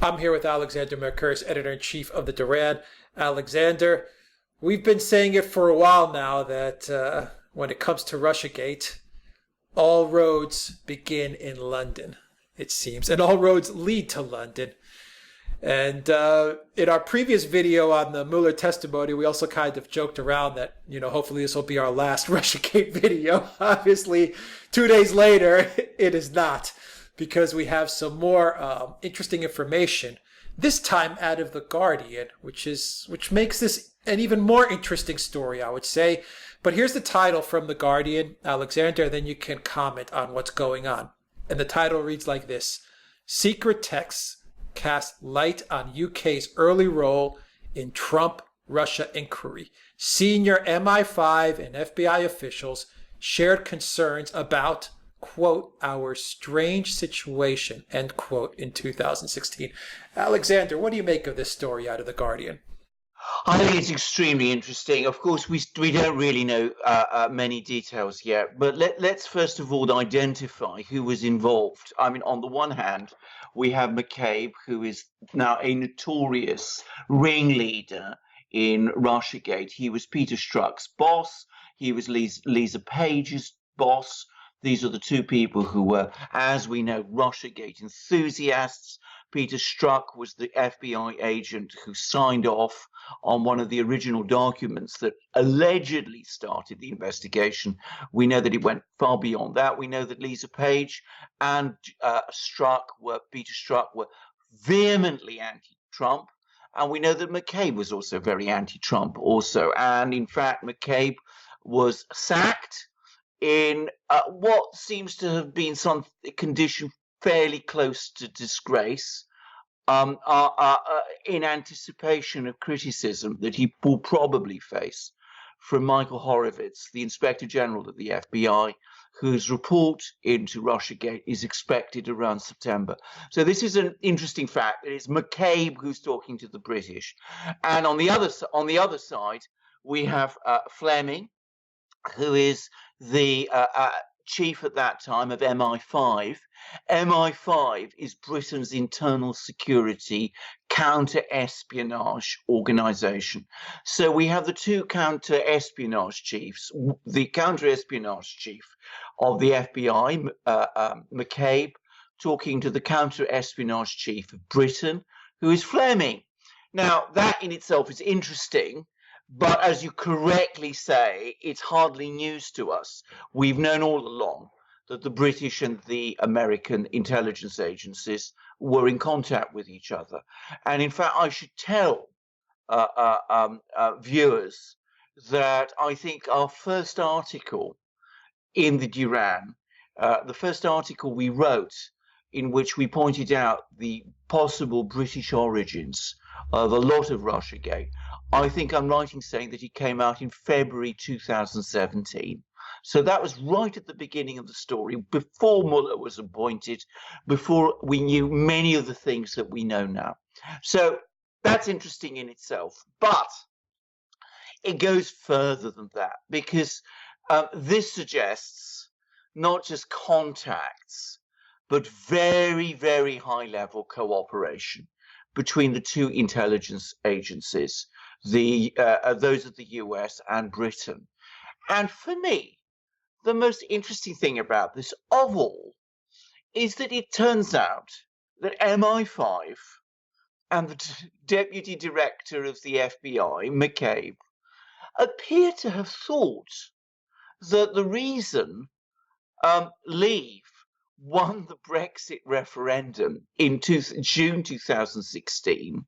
I'm here with Alexander Mercouris, editor-in-chief of the Duran. Alexander, we've been saying it for a while now that when it comes to Russiagate, all roads begin in London, it seems, and all roads lead to London. And in our previous video on the Mueller testimony, we also kind of joked around that, hopefully this will be our last Russiagate video. Obviously, 2 days later, it is not, because we have some more interesting information, this time out of The Guardian, which makes this an even more interesting story, I would say. But here's the title from The Guardian, Alexander, and then you can comment on what's going on. And the title reads like this: Secret Texts Cast Light on UK's Early Role in Trump-Russia Inquiry. Senior MI-5 and FBI officials shared concerns about, quote, our strange situation, end quote, in 2016. Alexander, what do you make of this story out of The Guardian? I think it's extremely interesting. Of course, we don't really know many details yet, but let's first of all identify who was involved. I mean, on the one hand, we have McCabe, who is now a notorious ringleader in Russiagate. He was Peter Strzok's boss. He was Lisa Page's boss. These are the two people who were, as we know, Russiagate enthusiasts. Peter Strzok was the FBI agent who signed off on one of the original documents that allegedly started the investigation. We know that it went far beyond that. We know that Lisa Page and Peter Strzok were vehemently anti-Trump. And we know that McCabe was also very anti-Trump also. And in fact, McCabe was sacked in what seems to have been some condition fairly close to disgrace, in anticipation of criticism that he will probably face from Michael Horowitz, the Inspector General of the FBI, whose report into Russiagate is expected around September. So this is an interesting fact. It is McCabe who's talking to the British. And on the other side, we have Fleming, who is the chief at that time of MI-5. MI-5 is Britain's internal security counter-espionage organization. So we have the two counter-espionage chiefs, the counter-espionage chief of the FBI, McCabe, talking to the counter-espionage chief of Britain, who is Fleming. Now, that in itself is interesting, but as you correctly say, it's hardly news to us. We've known all along that the British and the American intelligence agencies were in contact with each other. And in fact, I should tell viewers that I think our first article in the Duran, the first article we wrote in which we pointed out the possible British origins of a lot of Russiagate, I think I'm right in saying that it came out in February 2017. So that was right at the beginning of the story, before Mueller was appointed, before we knew many of the things that we know now. So that's interesting in itself. But it goes further than that, because this suggests not just contacts, but very, very high-level cooperation between the two intelligence agencies, those of the US and Britain. And for me, the most interesting thing about this of all is that it turns out that MI5 and the deputy director of the FBI, McCabe, appear to have thought that the reason Leave won the Brexit referendum in June 2016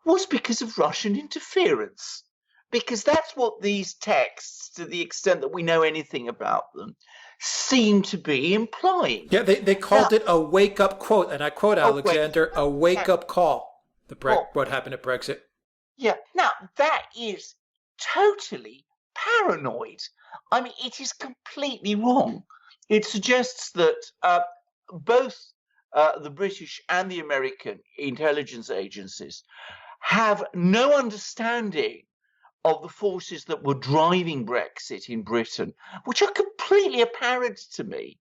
was because of Russian interference. Because that's what these texts, to the extent that we know anything about them, seem to be implying. Yeah, they called it a wake-up quote, and I quote Alexander, a wake-up call, what happened at Brexit. Yeah, now that is totally paranoid. I mean, it is completely wrong. It suggests that both the British and the American intelligence agencies have no understanding of the forces that were driving Brexit in Britain, which are completely apparent to me.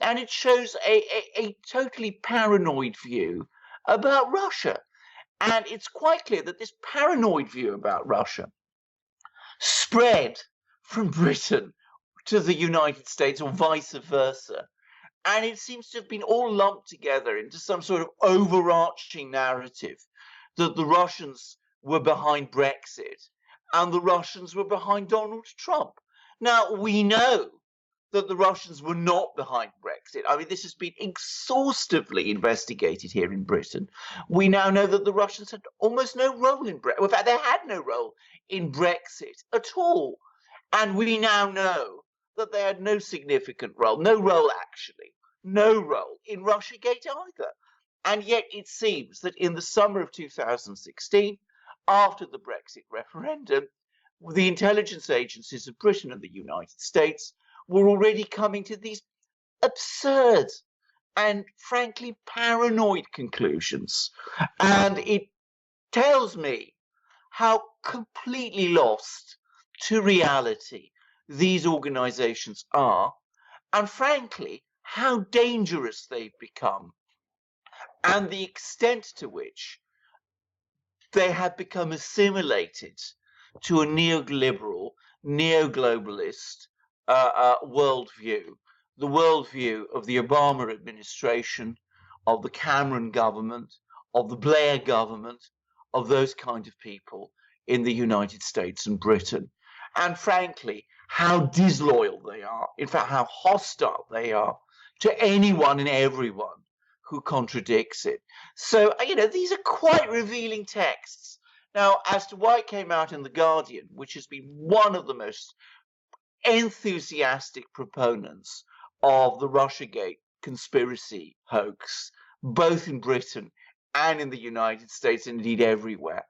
And it shows a totally paranoid view about Russia. And it's quite clear that this paranoid view about Russia spread from Britain to the United States or vice versa. And it seems to have been all lumped together into some sort of overarching narrative that the Russians were behind Brexit and the Russians were behind Donald Trump. Now, we know that the Russians were not behind Brexit. I mean, this has been exhaustively investigated here in Britain. We now know that the Russians had almost no role in Brexit. In fact, they had no role in Brexit at all. And we now know that they had no significant role, no role in Russiagate either. And yet it seems that in the summer of 2016, after the Brexit referendum, the intelligence agencies of Britain and the United States were already coming to these absurd and frankly paranoid conclusions. And it tells me how completely lost to reality these organizations are, and frankly, how dangerous they've become, and the extent to which they have become assimilated to a neoliberal, neo-globalist worldview, the worldview of the Obama administration, of the Cameron government, of the Blair government, of those kind of people in the United States and Britain. And frankly, how disloyal they are, in fact, how hostile they are to anyone and everyone who contradicts it. So, these are quite revealing texts. Now, as to why it came out in The Guardian, which has been one of the most enthusiastic proponents of the Russiagate conspiracy hoax, both in Britain and in the United States, and indeed everywhere,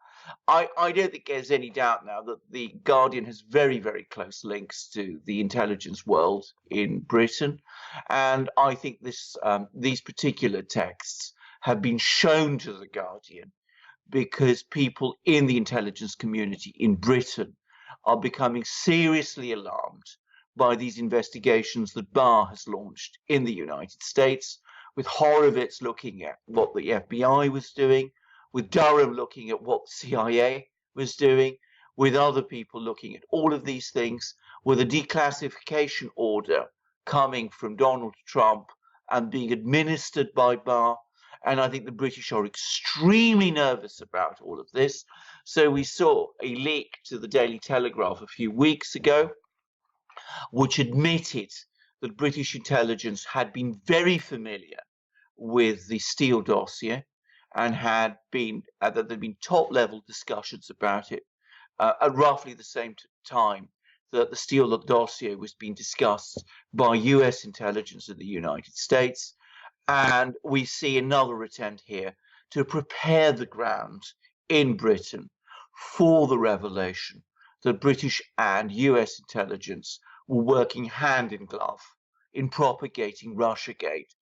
I don't think there's any doubt now that The Guardian has very, very close links to the intelligence world in Britain. And I think these particular texts have been shown to The Guardian because people in the intelligence community in Britain are becoming seriously alarmed by these investigations that Barr has launched in the United States, with Horowitz looking at what the FBI was doing, with Duran looking at what the CIA was doing, with other people looking at all of these things, with a declassification order coming from Donald Trump and being administered by Barr. And I think the British are extremely nervous about all of this. So we saw a leak to the Daily Telegraph a few weeks ago, which admitted that British intelligence had been very familiar with the Steele dossier and that there had been top-level discussions about it at roughly the same time that the Steele dossier was being discussed by US intelligence in the United States. And we see another attempt here to prepare the ground in Britain for the revelation that British and US intelligence were working hand in glove in propagating Russiagate.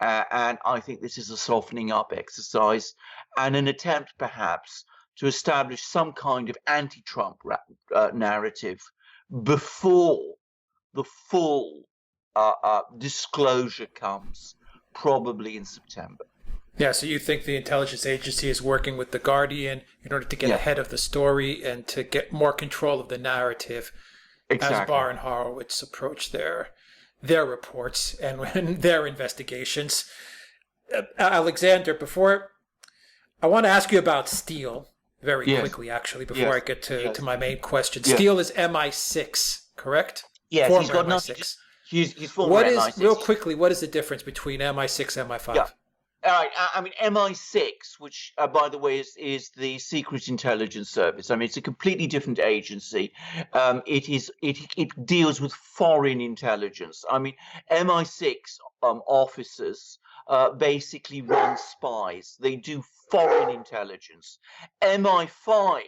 And I think this is a softening up exercise and an attempt perhaps to establish some kind of anti-Trump narrative before the full disclosure comes, probably in September. Yeah, so you think the intelligence agency is working with The Guardian in order to get ahead of the story and to get more control of the narrative as Barr and Horowitz approach their reports and their investigations. Alexander, I want to ask you about Steele very quickly, actually, before I get to my main question. Steele is MI6, correct? Yes, former he's got MI6. nothing. He's former MI6. Real quickly, what is the difference between MI6 and MI5? Yeah. All right. I mean, MI6, which, by the way, is the Secret Intelligence Service. I mean, it's a completely different agency. It deals with foreign intelligence. I mean, MI6 officers basically run spies. They do foreign intelligence. MI5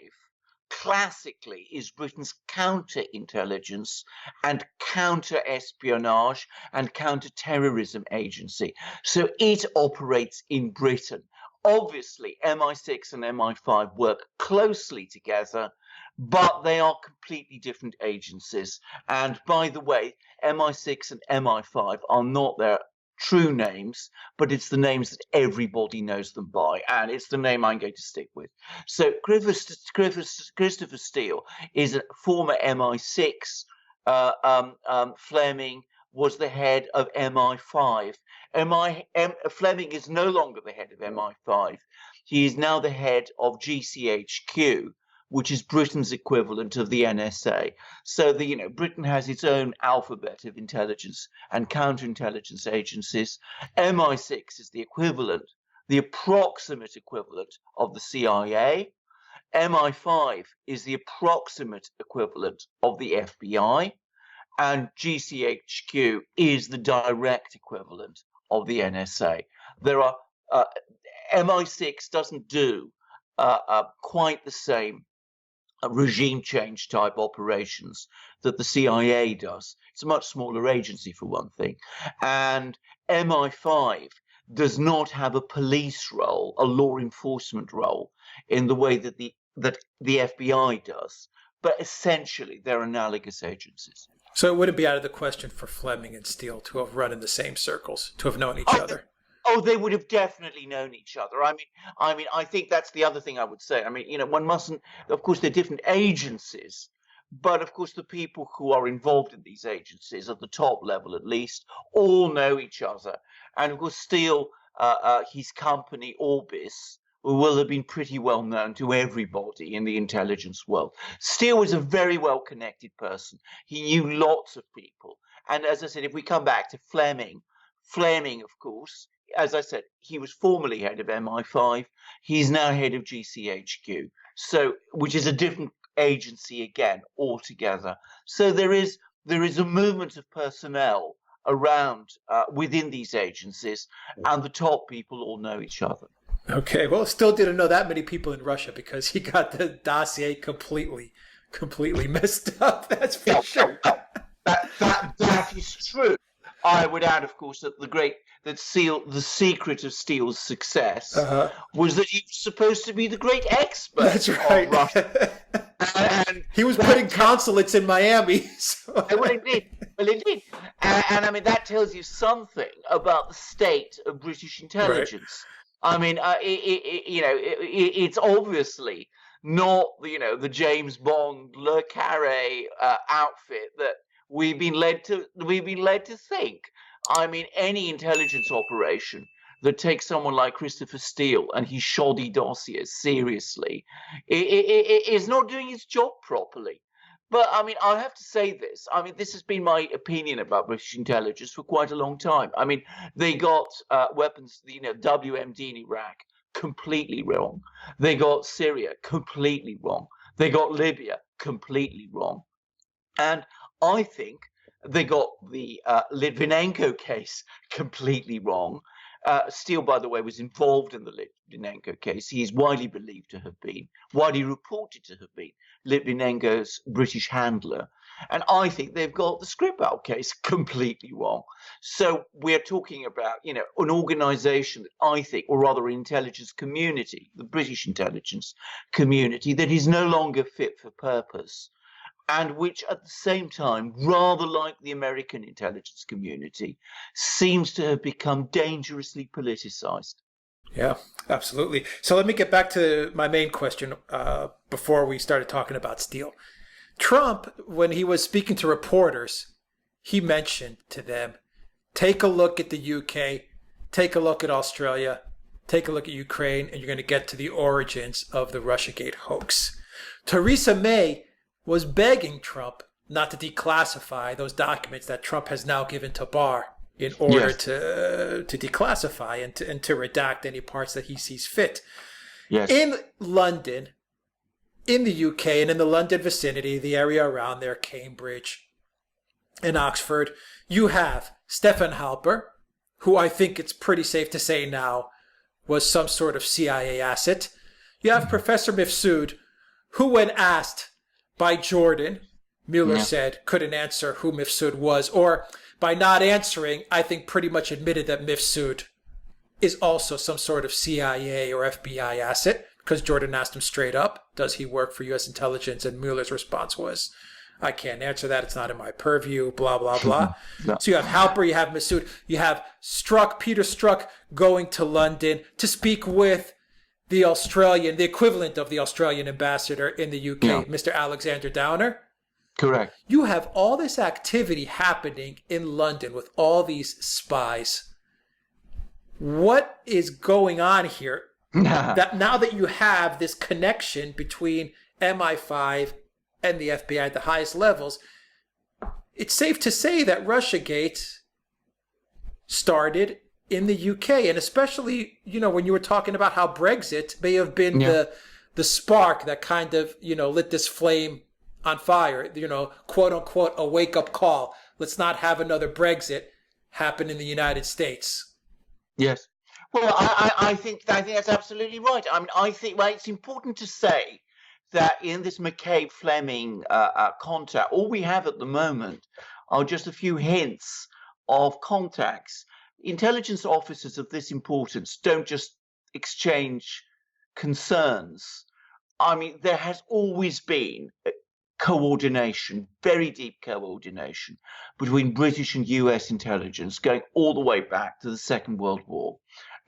classically is Britain's counterintelligence and counter-espionage and counter-terrorism agency. So it operates in Britain. Obviously, MI6 and MI5 work closely together, but they are completely different agencies. And by the way, MI6 and MI5 are not their true names, but it's the names that everybody knows them by, and it's the name I'm going to stick with. So Christopher Steele is a former MI6. Fleming was the head of MI-5. Fleming is no longer the head of MI-5. He is now the head of GCHQ, which is Britain's equivalent of the NSA. So Britain has its own alphabet of intelligence and counterintelligence agencies. MI6 is the equivalent, the approximate equivalent of the CIA. MI5 is the approximate equivalent of the FBI. And GCHQ is the direct equivalent of the NSA. There are MI6 doesn't do quite the same regime change type operations that the CIA does. It's a much smaller agency, for one thing. And MI5 does not have a police role, a law enforcement role, in the way that the FBI does. But essentially, they're analogous agencies. So it wouldn't be out of the question for Fleming and Steele to have run in the same circles, to have known each other. Oh, they would have definitely known each other. I think that's the other thing I would say. One mustn't, of course, they're different agencies, but of course, the people who are involved in these agencies, at the top level at least, all know each other. And of course, Steele, his company, Orbis, will have been pretty well known to everybody in the intelligence world. Steele was a very well-connected person. He knew lots of people. And as I said, if we come back to Fleming, of course, as I said, he was formerly head of MI5. He's now head of GCHQ, which is a different agency again altogether. So there is a movement of personnel around within these agencies, and the top people all know each other. Okay, well, still didn't know that many people in Russia because he got the dossier completely messed up. That's for sure. That is true. I would add, of course, that the secret of Steele's success was that he was supposed to be the great expert. That's right. Of Russia. And he was putting consulates in Miami. So. Well, indeed. And that tells you something about the state of British intelligence. Right. It's obviously not the James Bond Le Carré outfit that we've been led to think. Any intelligence operation that takes someone like Christopher Steele and his shoddy dossiers seriously is not doing his job properly. But I have to say this. This has been my opinion about British intelligence for quite a long time. They got weapons, WMD in Iraq, completely wrong. They got Syria, completely wrong. They got Libya, completely wrong. And I think they got the Litvinenko case completely wrong. Steele, by the way, was involved in the Litvinenko case. He is widely believed to have been, widely reported to have been, Litvinenko's British handler. And I think they've got the Skripal case completely wrong. So we're talking about, an organization that I think, or rather an intelligence community, the British intelligence community, that is no longer fit for purpose. And which, at the same time, rather like the American intelligence community, seems to have become dangerously politicized. Yeah, absolutely. So let me get back to my main question before we started talking about Steele. Trump, when he was speaking to reporters, he mentioned to them, take a look at the UK, take a look at Australia, take a look at Ukraine, and you're going to get to the origins of the Russiagate hoax. Theresa May was begging Trump not to declassify those documents that Trump has now given to Barr in order to declassify and to redact any parts that he sees fit. Yes. In London, in the UK, and in the London vicinity, the area around there, Cambridge and Oxford, you have Stefan Halper, who I think it's pretty safe to say now was some sort of CIA asset. You have Professor Mifsud, who when asked by Jordan, Mueller said couldn't answer who Mifsud was, or by not answering, I think pretty much admitted that Mifsud is also some sort of CIA or FBI asset, because Jordan asked him straight up, does he work for U.S. intelligence? And Mueller's response was, I can't answer that. It's not in my purview, blah, blah, blah. No. So you have Halper, you have Massoud, you have Peter Strzok going to London to speak with the equivalent of the Australian ambassador in the UK, Mr. Alexander Downer. Correct. You have all this activity happening in London with all these spies. What is going on here? That now that you have this connection between MI5 and the FBI at the highest levels, it's safe to say that Russiagate started in the UK, and especially, when you were talking about how Brexit may have been the spark that kind of, lit this flame on fire, quote unquote, a wake up call. Let's not have another Brexit happen in the United States. Yes. Well, I think that's absolutely right. I mean, I think it's important to say that in this McCabe Fleming contact, all we have at the moment are just a few hints of contacts. Intelligence officers of this importance don't just exchange concerns. I mean, there has always been coordination, very deep coordination between British and US intelligence going all the way back to the Second World War.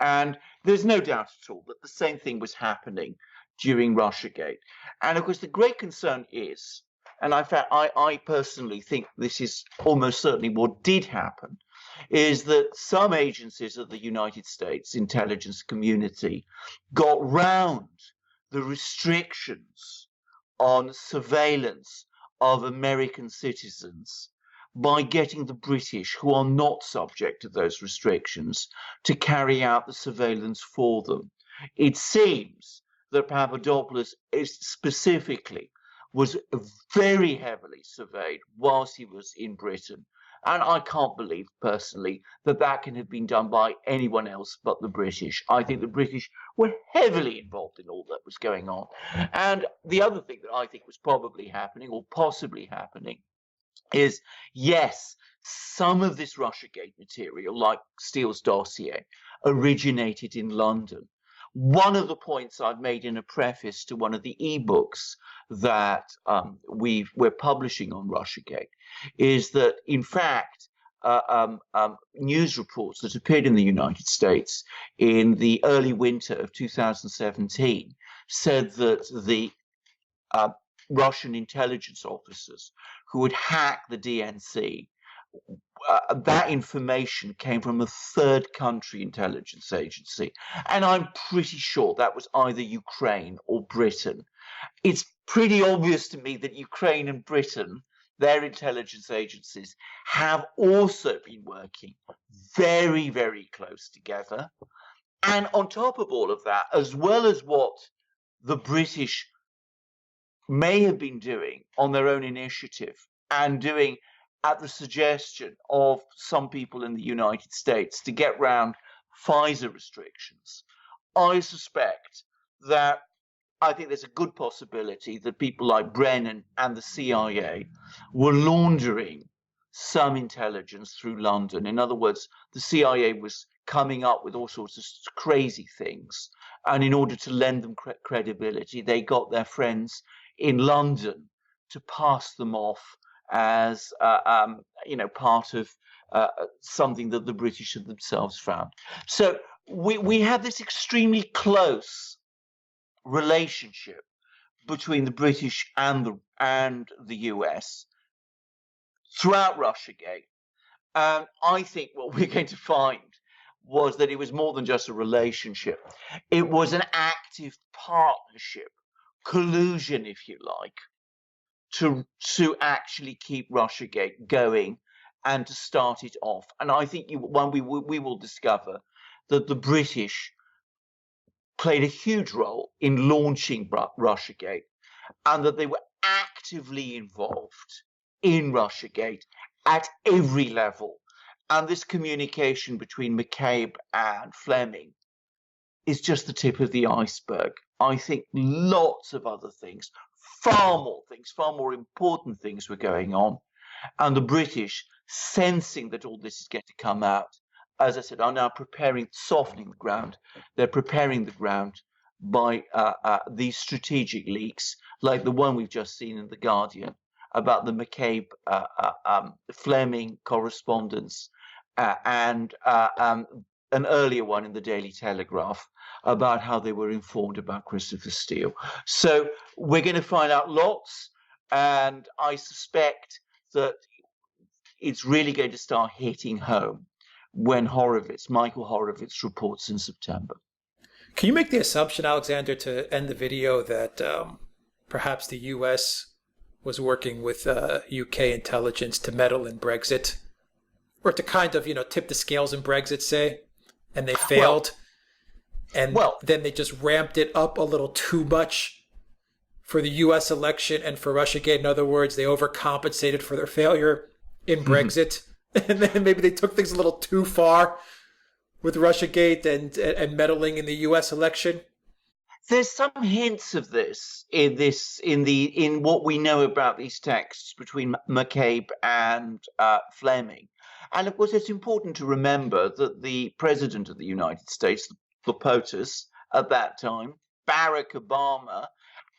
And there's no doubt at all that the same thing was happening during Russiagate. And of course, the great concern is, and I personally think this is almost certainly what did happen, is that some agencies of the United States intelligence community got round the restrictions on surveillance of American citizens by getting the British, who are not subject to those restrictions, to carry out the surveillance for them. It seems that Papadopoulos specifically was very heavily surveyed whilst he was in Britain. And I can't believe personally that can have been done by anyone else but the British. I think the British were heavily involved in all that was going on. And the other thing that I think was probably happening, or possibly happening, is, yes, some of this Russiagate material, like Steele's dossier, originated in London. One of the points I've made in a preface to one of the ebooks that we're publishing on Russiagate is that, in fact, news reports that appeared in the United States in the early winter of 2017 said that the Russian intelligence officers who had hacked the DNC, that information came from a third country intelligence agency. And I'm pretty sure that was either Ukraine or Britain. It's pretty obvious to me that Ukraine and Britain, their intelligence agencies, have also been working very, very close together. And on top of all of that, as well as what the British may have been doing on their own initiative and doing at the suggestion of some people in the United States to get round FISA restrictions, I suspect that I think there's a good possibility that people like Brennan and the CIA were laundering some intelligence through London. In other words, the CIA was coming up with all sorts of crazy things. And in order to lend them credibility, they got their friends in London to pass them off as part of something that the British had themselves found. So we have this extremely close relationship between the British and the US throughout Russiagate. And I think what we're going to find was that it was more than just a relationship. It was an active partnership, collusion, if you like, to actually keep Russiagate going and to start it off. And I think we will discover that the British played a huge role in launching Russiagate, and that they were actively involved in Russiagate at every level. And this communication between McCabe and Fleming is just the tip of the iceberg. I think lots of other things, far more important things were going on. And the British, sensing that all this is going to come out, as I said, are now softening the ground. They're preparing the ground by these strategic leaks, like the one we've just seen in The Guardian. about the McCabe Fleming correspondence and an earlier one in the Daily Telegraph about how they were informed about Christopher Steele. So we're going to find out lots, and I suspect that it's really going to start hitting home when Michael Horowitz reports in September. Can you make the assumption, Alexander, to end the video that perhaps the U.S. was working with UK intelligence to meddle in Brexit, or to kind of, tip the scales in Brexit, say, and they failed, then they just ramped it up a little too much for the U.S. election and for Russiagate? In other words, they overcompensated for their failure in Brexit, and then maybe they took things a little too far with Russiagate and meddling in the U.S. election? There's some hints of this in what we know about these texts between McCabe and Fleming. And of course, it's important to remember that the president of the United States, the POTUS at that time, Barack Obama,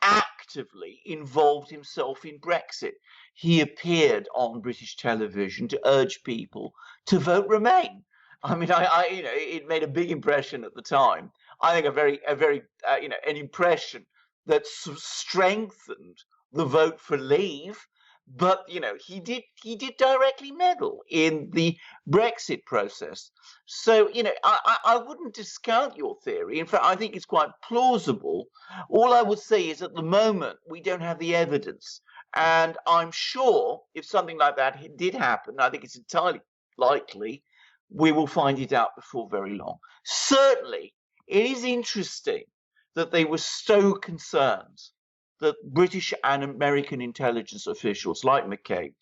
actively involved himself in Brexit. He appeared on British television to urge people to vote Remain. I mean, it made a big impression at the time. I think an impression that strengthened the vote for Leave. But he did directly meddle in the Brexit process. So I wouldn't discount your theory. In fact, I think it's quite plausible. All I would say is at the moment we don't have the evidence, and I'm sure if something like that did happen, I think it's entirely likely we will find it out before very long. Certainly, it is interesting that they were so concerned that British and American intelligence officials like McCabe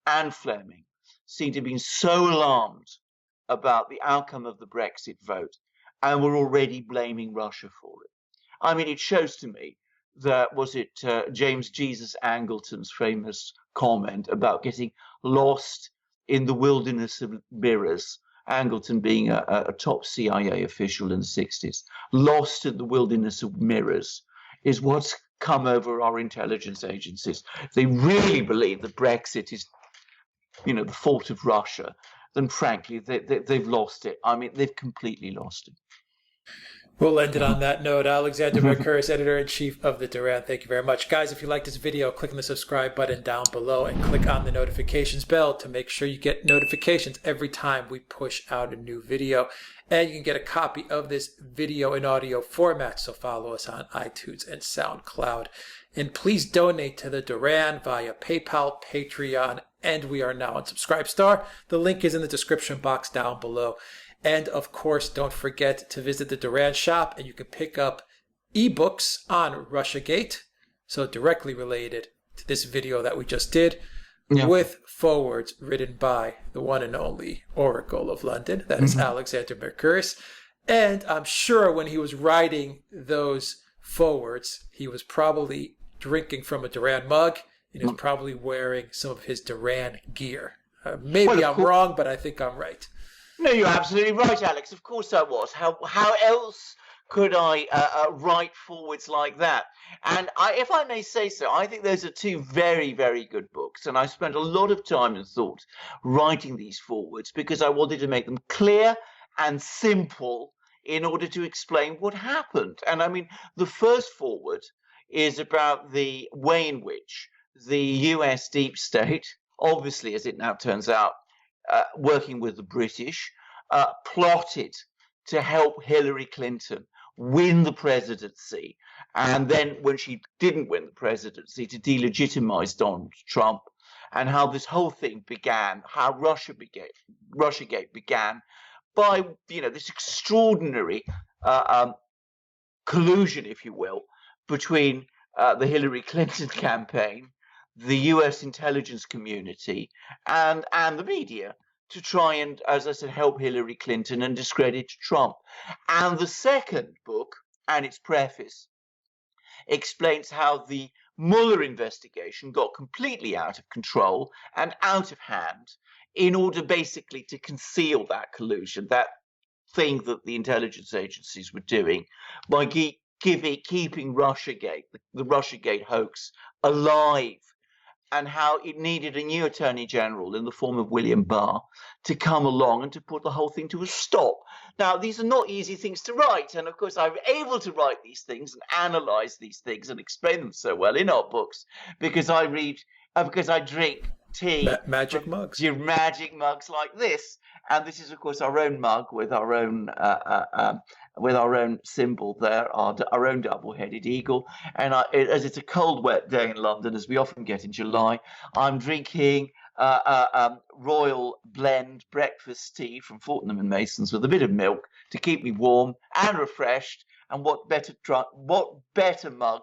and Fleming seem to have been so alarmed about the outcome of the Brexit vote and were already blaming Russia for it. I mean, it shows to me that, James Jesus Angleton's famous comment about getting lost in the wilderness of mirrors, Angleton being a top CIA official in the 60s, lost in the wilderness of mirrors, is what's come over our intelligence agencies. They really believe that Brexit is, the fault of Russia. Then, frankly, they've lost it. I mean, they've completely lost it. We'll end it on that note. Alexander Mercouris, Editor-in-Chief of the Duran. Thank you very much. Guys, if you like this video, click on the subscribe button down below and click on the notifications bell to make sure you get notifications every time we push out a new video. And you can get a copy of this video in audio format, so follow us on iTunes and Soundcloud. And please donate to the Duran via PayPal, Patreon, and we are now on Subscribestar. The link is in the description box down below. And of course, don't forget to visit the Duran shop, and you can pick up ebooks on Russiagate, so directly related to this video that we just did, with forwards written by the one and only Oracle of London. That is Alexander Mercouris. And I'm sure when he was writing those forwards, he was probably drinking from a Duran mug, and he was probably wearing some of his Duran gear. Maybe I'm wrong, but I think I'm right. No, you're absolutely right, Alex. Of course I was. How else could I write forwards like that? And if I may say so, I think those are two very, very good books. And I spent a lot of time and thought writing these forwards because I wanted to make them clear and simple in order to explain what happened. And I mean, the first forward is about the way in which the US deep state, obviously, as it now turns out, working with the British, plotted to help Hillary Clinton win the presidency. And then when she didn't win the presidency, to delegitimize Donald Trump, and how this whole thing began, how Russiagate began by, this extraordinary collusion, if you will, between the Hillary Clinton campaign, the US intelligence community, and the media to try and, as I said, help Hillary Clinton and discredit Trump. And the second book, and its preface, explains how the Mueller investigation got completely out of control and out of hand in order basically to conceal that collusion, that thing that the intelligence agencies were doing by keeping Russiagate, the Russiagate hoax, alive and how it needed a new Attorney General in the form of William Barr to come along and to put the whole thing to a stop. Now, these are not easy things to write, and of course I'm able to write these things and analyze these things and explain them so well in our books because I drink tea magic mugs. Magic mugs like this. And this is, of course, our own mug with our own symbol there, our own double-headed eagle. And as it's a cold, wet day in London, as we often get in July, I'm drinking royal blend breakfast tea from Fortnum and Mason's with a bit of milk to keep me warm and refreshed. And what better mug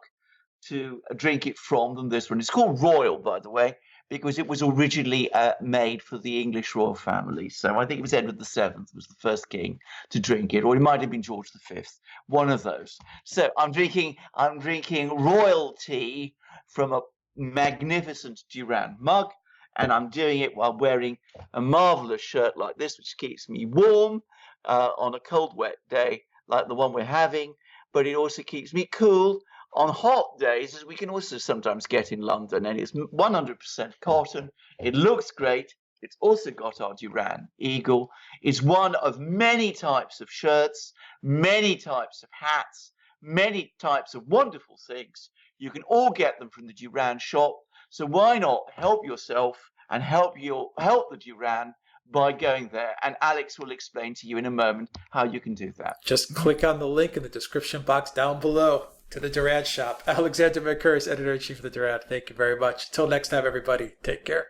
to drink it from than this one? It's called Royal, by the way, because it was originally made for the English royal family. So I think it was Edward VII was the first king to drink it, or it might have been George V, one of those. So I'm drinking royal tea from a magnificent Duran mug, and I'm doing it while wearing a marvelous shirt like this, which keeps me warm on a cold, wet day like the one we're having, but it also keeps me cool on hot days, as we can also sometimes get in London. And it's 100% cotton. It looks great. It's also got our Duran eagle. It's one of many types of shirts, many types of hats, many types of wonderful things. You can all get them from the Duran shop. So why not help yourself and help the Duran by going there? And Alex will explain to you in a moment how you can do that. Just click on the link in the description box down below to the Duran shop. Alexander Mercouris, Editor-in-Chief of the Duran. Thank you very much. Until next time, everybody, take care.